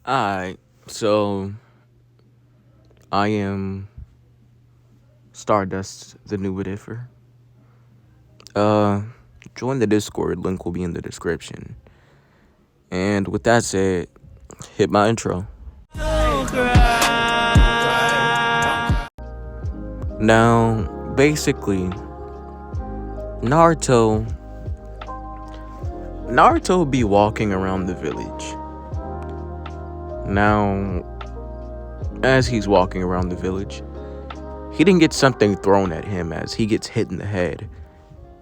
Alright, so I am Stardust, the new Wittifer. Uh, Join the Discord. Link will be in the description. And with that said, hit my intro. Now, basically, Naruto be walking around the village. Now, as he's walking around the village, he didn't get something thrown at him as he gets hit in the head.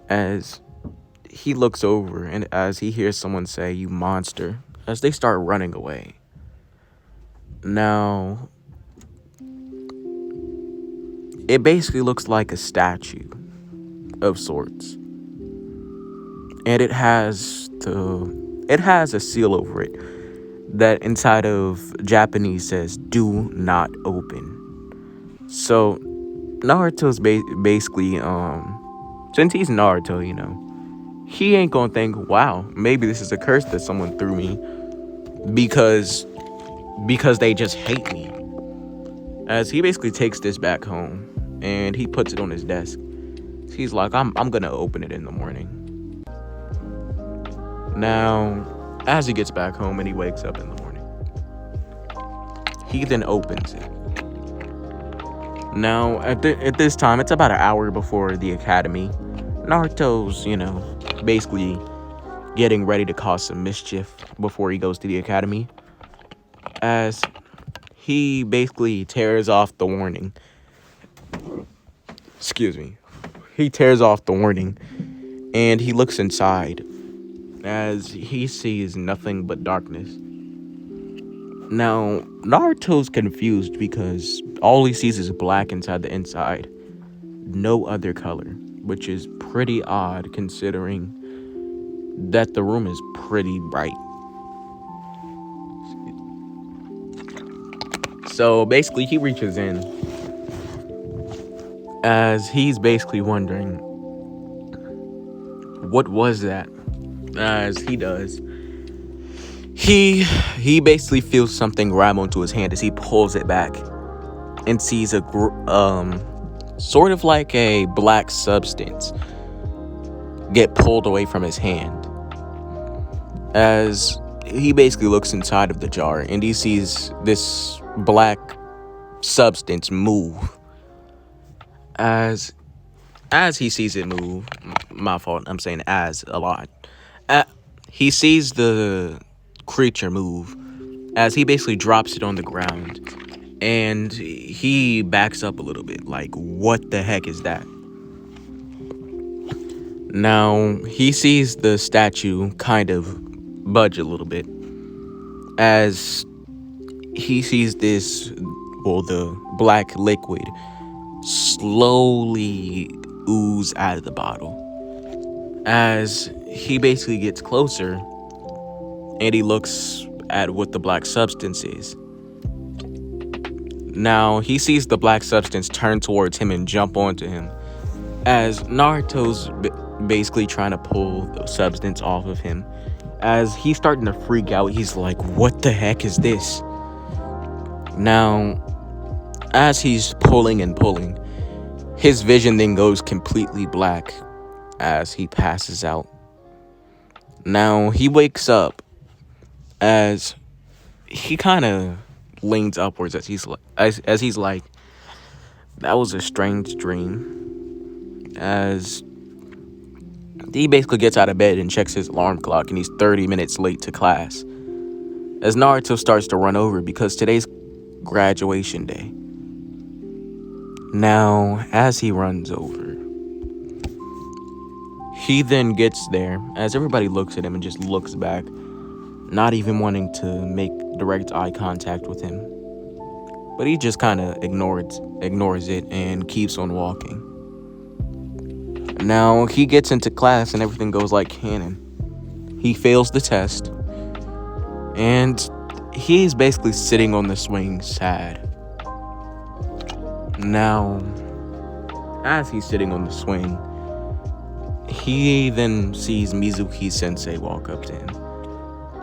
As he looks over and as he hears someone say, "You monster," as they start running away. Now, it basically looks like a statue of sorts. And it has a seal over it that inside of Japanese says, "Do not open." So Naruto's basically since he's Naruto, he ain't gonna think, "Wow, maybe this is a curse that someone threw me because they just hate me." As he basically takes this back home and he puts it on his desk. He's like, I'm gonna open it in the morning. Now, as he gets back home and he wakes up in the morning, he then opens it. Now, at this time, it's about an hour before the academy. Naruto's, basically getting ready to cause some mischief before he goes to the academy. As he basically tears off the warning. Excuse me. He tears off the warning and he looks inside as he sees nothing but darkness. Now, Naruto's confused because all he sees is black inside the inside. No other color, which is pretty odd considering that the room is pretty bright. So basically, he reaches in as he's basically wondering, what was that? As he does, he basically feels something grab onto his hand as he pulls it back and sees a sort of like a black substance get pulled away from his hand. As he basically looks inside of the jar and he sees this black substance move. As he sees it move, my fault, I'm saying as a lot. He sees the creature move as he basically drops it on the ground and he backs up a little bit, like, what the heck is that? Now, he sees the statue kind of budge a little bit as he sees the black liquid slowly ooze out of the bottle. As he basically gets closer and he looks at what the black substance is. Now, he sees the black substance turn towards him and jump onto him. As Naruto's basically trying to pull the substance off of him. As he's starting to freak out, he's like, what the heck is this? Now, as he's pulling and pulling, his vision then goes completely black as he passes out. Now, he wakes up as he kind of leans upwards as he's like, that was a strange dream. As he basically gets out of bed and checks his alarm clock and he's 30 minutes late to class. As Naruto starts to run over because today's graduation day. Now, as he runs over, he then gets there as everybody looks at him and just looks back, not even wanting to make direct eye contact with him. But he just kind of ignores it and keeps on walking. Now, he gets into class and everything goes like canon. He fails the test and he's basically sitting on the swing sad. Now, as he's sitting on the swing, he then sees Mizuki Sensei walk up to him.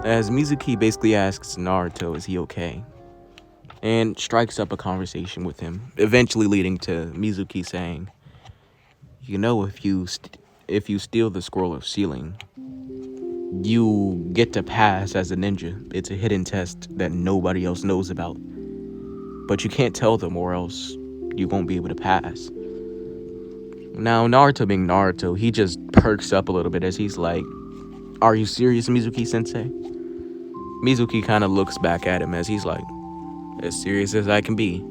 as Mizuki basically asks Naruto, is he okay? And strikes up a conversation with him, eventually leading to Mizuki saying, "You know, if you steal the scroll of sealing, you get to pass as a ninja. It's a hidden test that nobody else knows about. But you can't tell them or else you won't be able to pass." Now, Naruto being Naruto, he just perks up a little bit as he's like, "Are you serious, Mizuki-sensei?" Mizuki kind of looks back at him as he's like, "As serious as I can be."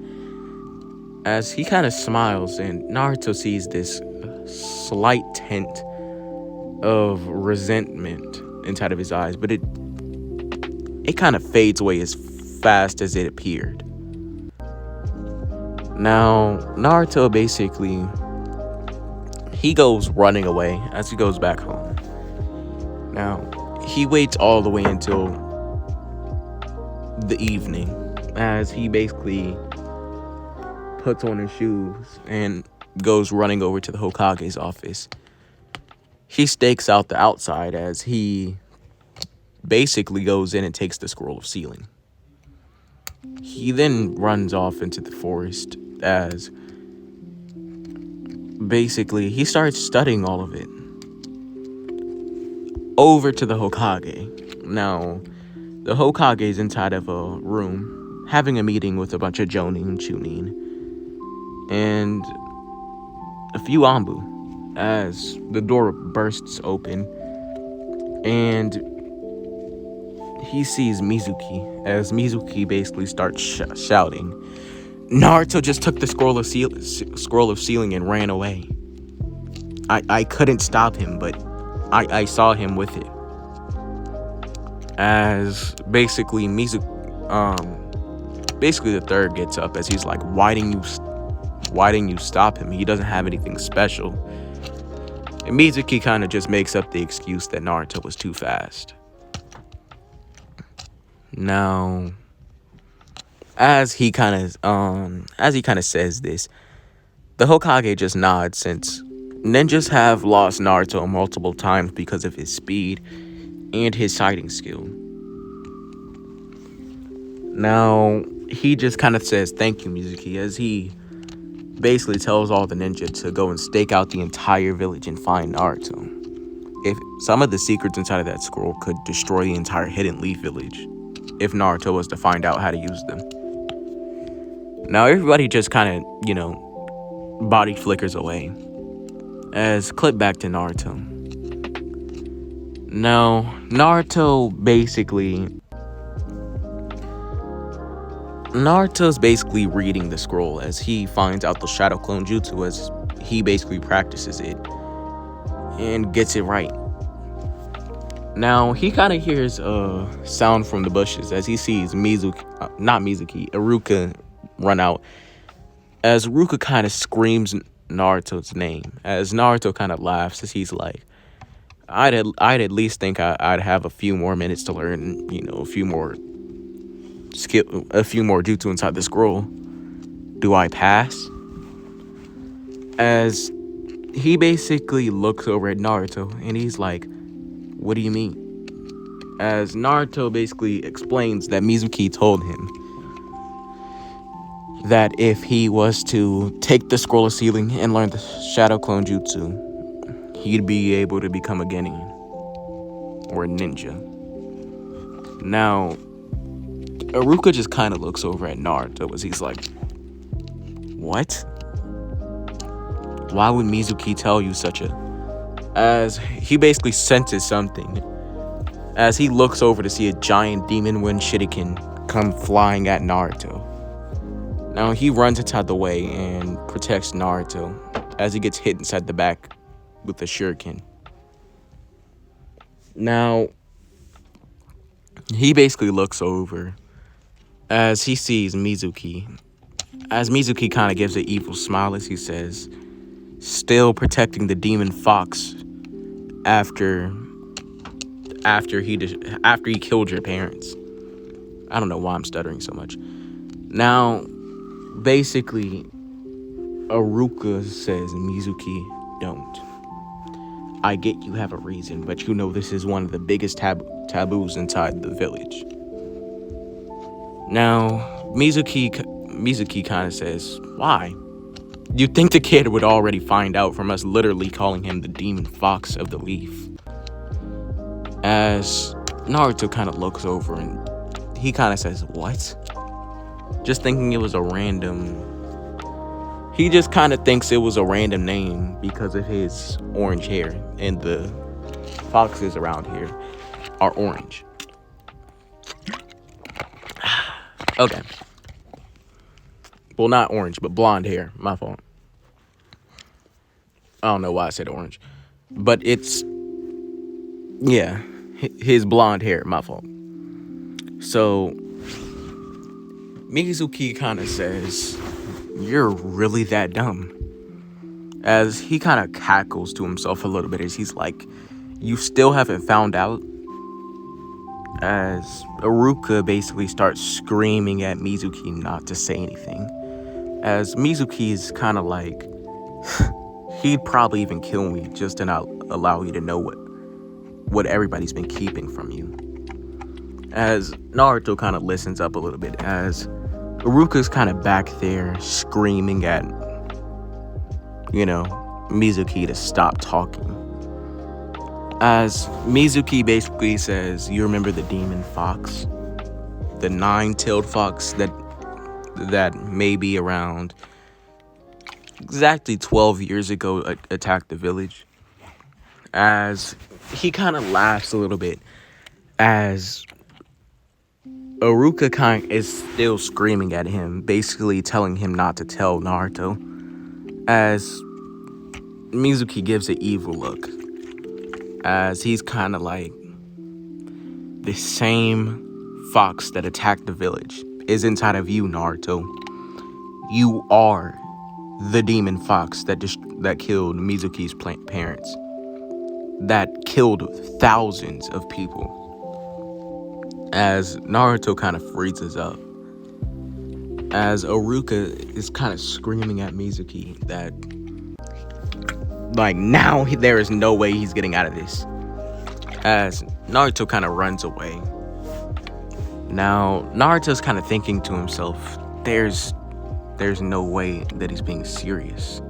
As he kind of smiles, and Naruto sees this slight tint of resentment inside of his eyes, but it kind of fades away as fast as it appeared. Now, Naruto basically, he goes running away as he goes back home. Now, he waits all the way until the evening as he basically puts on his shoes and goes running over to the Hokage's office. He stakes out the outside as he basically goes in and takes the scroll of sealing. He then runs off into the forest as basically he starts studying all of it. Over to the Hokage. Now, the Hokage is inside of a room having a meeting with a bunch of Jonin, Chunin, and a few Anbu as the door bursts open and he sees Mizuki as Mizuki basically starts shouting, "Naruto just took the scroll of sealing and ran away. I couldn't stop him, but I saw him with it." As basically basically the third gets up as he's like, why didn't you stop him? He doesn't have anything special." And Mizuki kind of just makes up the excuse that Naruto was too fast. Now, as he kind of says this, the Hokage just nods since ninjas have lost Naruto multiple times because of his speed and his sighting skill. Now, he just kind of says, "Thank you, Mizuki," as he basically tells all the ninja to go and stake out the entire village and find Naruto. If some of the secrets inside of that scroll could destroy the entire Hidden Leaf village, if Naruto was to find out how to use them. Now, everybody just kind of, body flickers away. As clip back to Naruto. Now, Naruto's basically reading the scroll as he finds out the Shadow Clone Jutsu as he basically practices it and gets it right. Now, he kind of hears a sound from the bushes as he sees Iruka run out. As Iruka kind of screams Naruto's name, as Naruto kind of laughs as he's like, I'd at least think I'd have a few more minutes to learn, a few more jutsu inside the scroll. Do I pass? As he basically looks over at Naruto and he's like, what do you mean? As Naruto basically explains that Mizuki told him that if he was to take the scroll of sealing and learn the Shadow Clone Jutsu, he'd be able to become a genin or a ninja. Now, Iruka just kind of looks over at Naruto as he's like, what? Why would Mizuki tell you such a... As he basically senses something as he looks over to see a giant demon wind shuriken come flying at Naruto. Now he runs inside the way and protects Naruto as he gets hit inside the back with the shuriken. Now he basically looks over as he sees Mizuki. As Mizuki kind of gives an evil smile as he says, still protecting the demon fox after he killed your parents. I don't know why I'm stuttering so much. Now, basically, Iruka says Mizuki don't. I get you have a reason, but you know this is one of the biggest taboos inside the village. Now, Mizuki kind of says, why? You'd think the kid would already find out from us literally calling him the demon fox of the leaf. As Naruto kind of looks over and he kind of says, what? Just thinking it was a random... He just kind of thinks it was a random name because of his orange hair, and the foxes around here are orange. Okay. Well, not orange, but blonde hair. My fault. I don't know why I said orange. But it's... Yeah. His blonde hair. My fault. So... Mizuki kind of says, you're really that dumb. As he kind of cackles to himself a little bit as he's like, you still haven't found out? As Iruka basically starts screaming at Mizuki not to say anything. As Mizuki's kind of like, he'd probably even kill me just to not allow you to know what everybody's been keeping from you. As Naruto kind of listens up a little bit, as Iruka's kind of back there screaming at, Mizuki to stop talking. As Mizuki basically says, you remember the demon fox? The 9-tailed fox that maybe around exactly 12 years ago attacked the village? As he kind of laughs a little bit as Iruka kind of is still screaming at him, basically telling him not to tell Naruto. As Mizuki gives an evil look, as he's kind of like, the same fox that attacked the village is inside of you, Naruto. You are the demon fox that killed Mizuki's parents, that killed thousands of people. As Naruto kind of freezes up, as Iruka is kind of screaming at Mizuki that, like, now there is no way he's getting out of this. As Naruto kind of runs away. Now, Naruto's kind of thinking to himself, there's no way that he's being serious.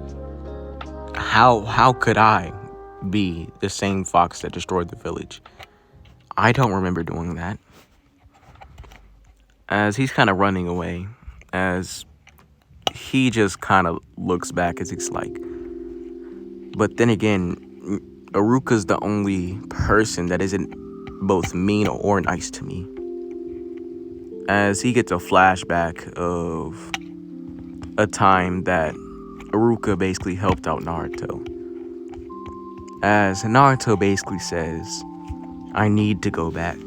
How could I be the same fox that destroyed the village? I don't remember doing that. As he's kind of running away, as he just kind of looks back as he's like, but then again, Iruka's the only person that isn't both mean or nice to me. As he gets a flashback of a time that Iruka basically helped out Naruto. As Naruto basically says, I need to go back.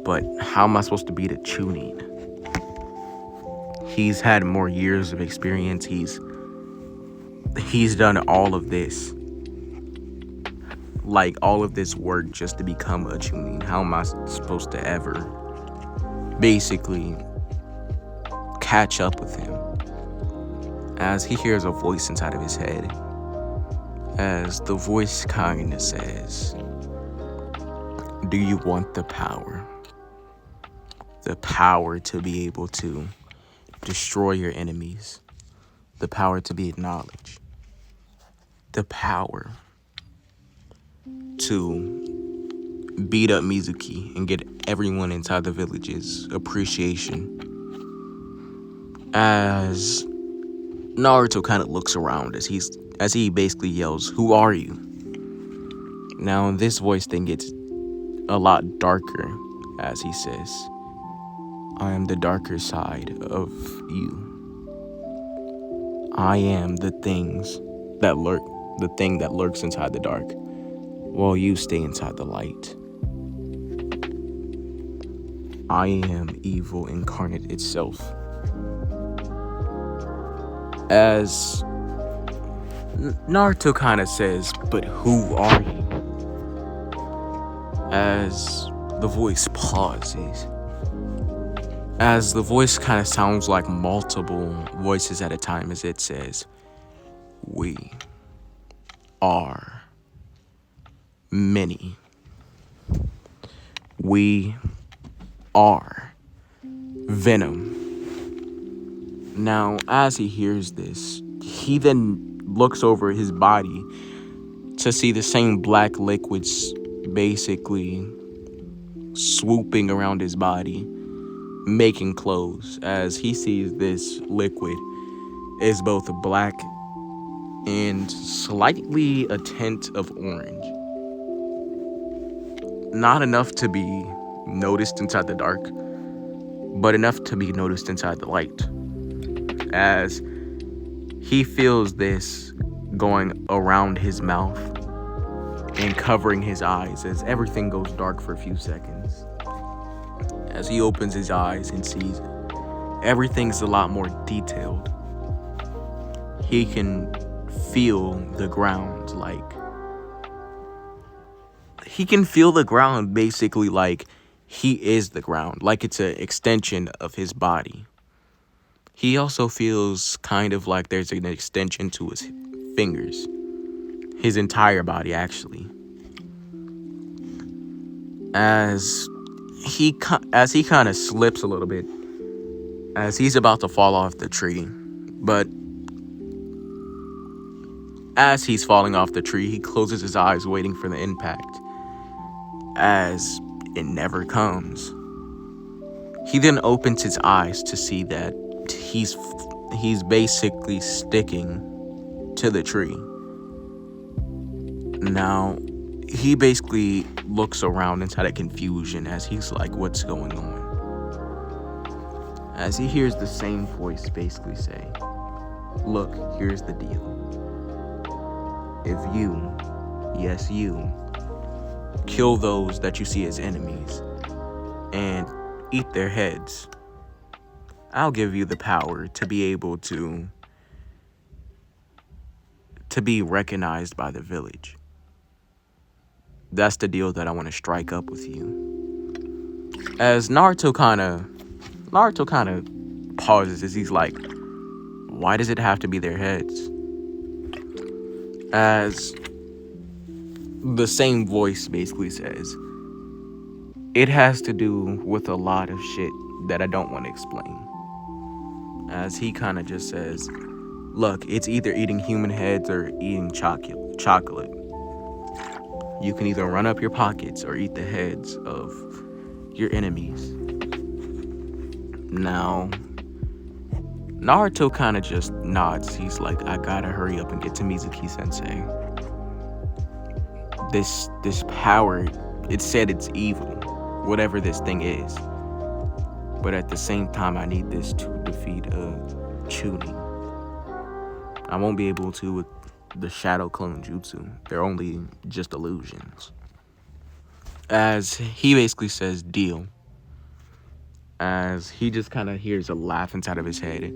But how am I supposed to beat a Chunin? He's had more years of experience. He's done all of this. Like, all of this work just to become a Chunin. How am I supposed to ever basically catch up with him? As he hears a voice inside of his head. As the voice kind of says, do you want the power? The power to be able to destroy your enemies. The power to be acknowledged. The power to beat up Mizuki and get everyone inside the village's appreciation. As Naruto kind of looks around as he basically yells, who are you? Now this voice then gets a lot darker as he says, I am the darker side of you. I am the thing that lurks inside the dark, while you stay inside the light. I am evil incarnate itself. As Naruto kind of says, but who are you? As the voice pauses. As the voice kind of sounds like multiple voices at a time as it says, we. are many. We are Venom. Now, as he hears this, he then looks over his body to see the same black liquids basically swooping around his body, making clothes. As he sees this liquid is both black and slightly a tint of orange. Not enough to be noticed inside the dark, but enough to be noticed inside the light. As he feels this going around his mouth and covering his eyes as everything goes dark for a few seconds. As he opens his eyes and sees it, everything's a lot more detailed. He can feel the ground basically like he is the ground, like it's an extension of his body. He also feels kind of like there's an extension to his fingers, his entire body actually. As he kind of slips a little bit, as he's about to fall off the tree, but as he's falling off the tree, he closes his eyes waiting for the impact, as it never comes. He then opens his eyes to see that he's basically sticking to the tree. Now, he basically looks around inside of confusion as he's like, what's going on? As he hears the same voice basically say, look, here's the deal. If you, yes you, kill those that you see as enemies and eat their heads, I'll give you the power to be able to be recognized by the village. That's the deal that I want to strike up with you. As Naruto kind of pauses as he's like, why does it have to be their heads? As the same voice basically says, it has to do with a lot of shit that I don't want to explain. As he kind of just says, look, it's either eating human heads or eating chocolate. You can either run up your pockets or eat the heads of your enemies. Now, Naruto kind of just nods. He's like, I gotta hurry up and get to Mizuki-sensei. This power, it said it's evil, whatever this thing is. But at the same time, I need this to defeat Chunin. I won't be able to with the Shadow Clone Jutsu. They're only just illusions. As he basically says, deal. As he just kind of hears a laugh inside of his head.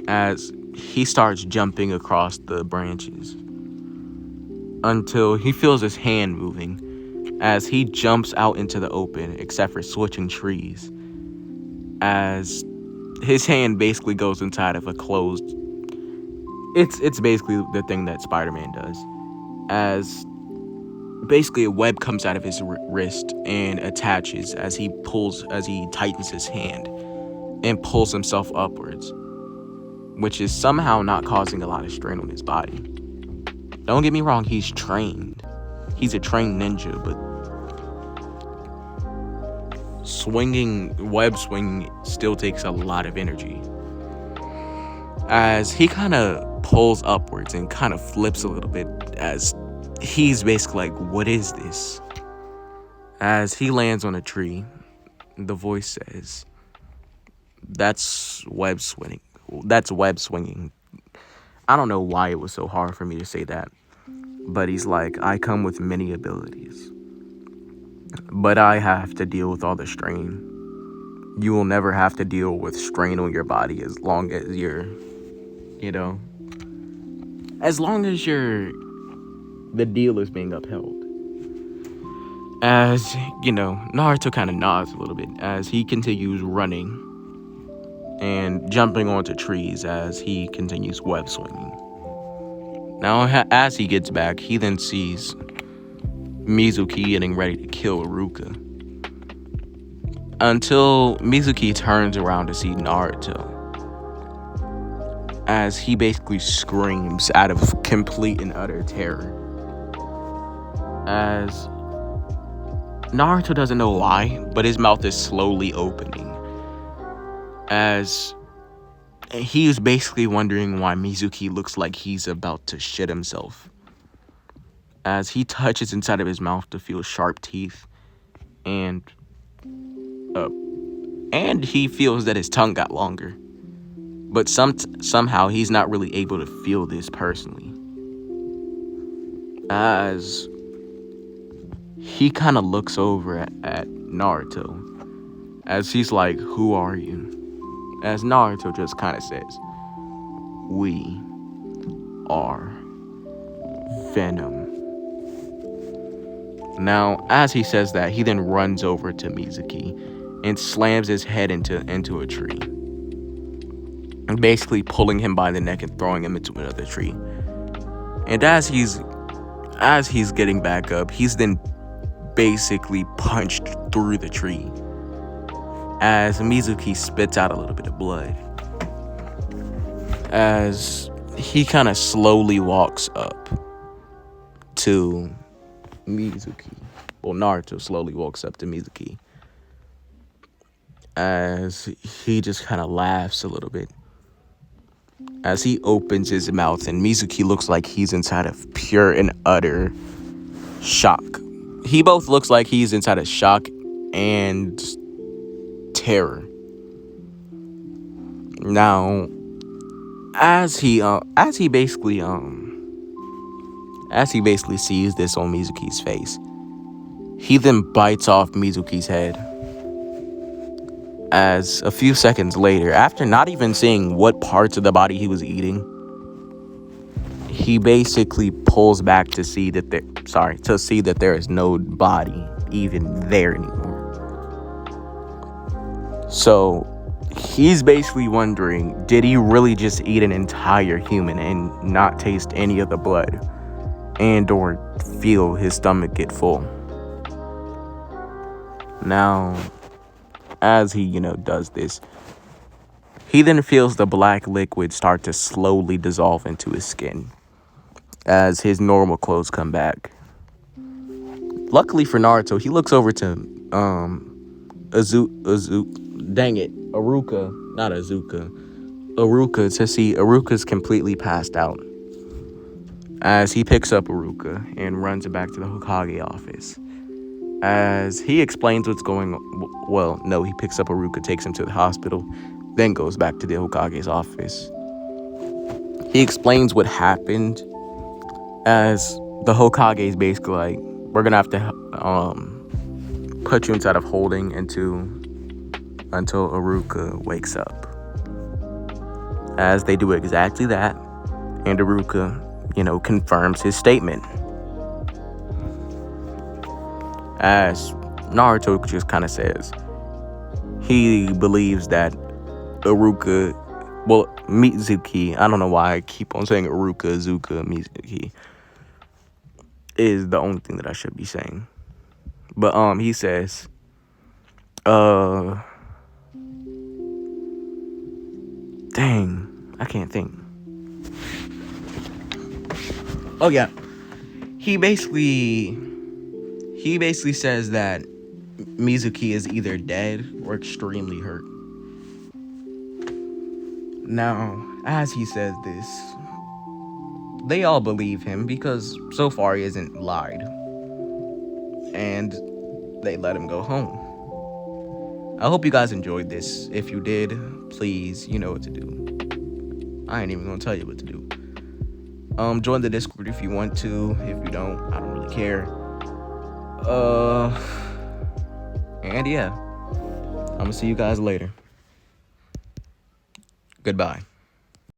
As he starts jumping across the branches. Until he feels his hand moving. As he jumps out into the open, except for switching trees. As his hand basically goes inside of a closed... It's basically the thing that Spider-Man does. As basically a web comes out of his wrist and attaches as he tightens his hand and pulls himself upwards, which is somehow not causing a lot of strain on his body. Don't get me wrong, he's trained. He's a trained ninja, but web swinging still takes a lot of energy. As he kind of pulls upwards and kind of flips a little bit as he's basically like, what is this? As he lands on a tree, the voice says, that's web swinging. I don't know why it was so hard for me to say that, but he's like, I come with many abilities, but I have to deal with all the strain. You will never have to deal with strain on your body as long as the deal is being upheld. As, Naruto kind of nods a little bit as he continues running and jumping onto trees as he continues web swinging. Now, as he gets back, he then sees Mizuki getting ready to kill Iruka. Until Mizuki turns around to see Naruto. As he basically screams out of complete and utter terror. As Naruto doesn't know why, but his mouth is slowly opening. As he is basically wondering why Mizuki looks like he's about to shit himself. As he touches inside of his mouth to feel sharp teeth, and he feels that his tongue got longer. But somehow he's not really able to feel this personally. As he kind of looks over at Naruto, as he's like, "Who are you?" As Naruto just kind of says, "We are Venom." Now, as he says that, he then runs over to Mizuki and slams his head into a tree, basically pulling him by the neck and throwing him into another tree. And as he's getting back up, he's then basically punched through the tree, as Mizuki spits out a little bit of blood. As he kind of slowly walks up to Mizuki. Well, Naruto slowly walks up to Mizuki. As he just kind of laughs a little bit. As he opens his mouth, and Mizuki looks like he's inside of pure and utter shock. He both looks like he's inside of shock and terror. Now, as he basically sees this on Mizuki's face, he then bites off Mizuki's head. As a few seconds later, after not even seeing what parts of the body he was eating, he basically pulls back to see that there is no body even there anymore. So he's basically wondering, did he really just eat an entire human and not taste any of the blood and or feel his stomach get full? Now, as he, does this, he then feels the black liquid start to slowly dissolve into his skin as his normal clothes come back. Luckily for Naruto, he looks over to Iruka, to see Iruka's completely passed out. As he picks up Iruka and runs back to the Hokage office. As he explains what's going on, he picks up Iruka, takes him to the hospital, then goes back to the Hokage's office. He explains what happened, as the Hokage is basically like, we're gonna have to put you inside of holding until Iruka wakes up. As they do exactly that, and Iruka, confirms his statement. As Naruto just kind of says, he believes that Mizuki, I don't know why I keep on saying Mizuki, is the only thing that I should be saying. But he says, dang, I can't think. Oh yeah, he basically says that Mizuki is either dead or extremely hurt. Now, as he says this, they all believe him because so far he hasn't lied. And they let him go home. I hope you guys enjoyed this. If you did, please, you know what to do. I ain't even gonna tell you what to do. Join the Discord if you want to. If you don't, I don't really care. And yeah, I'm gonna see you guys later. Goodbye.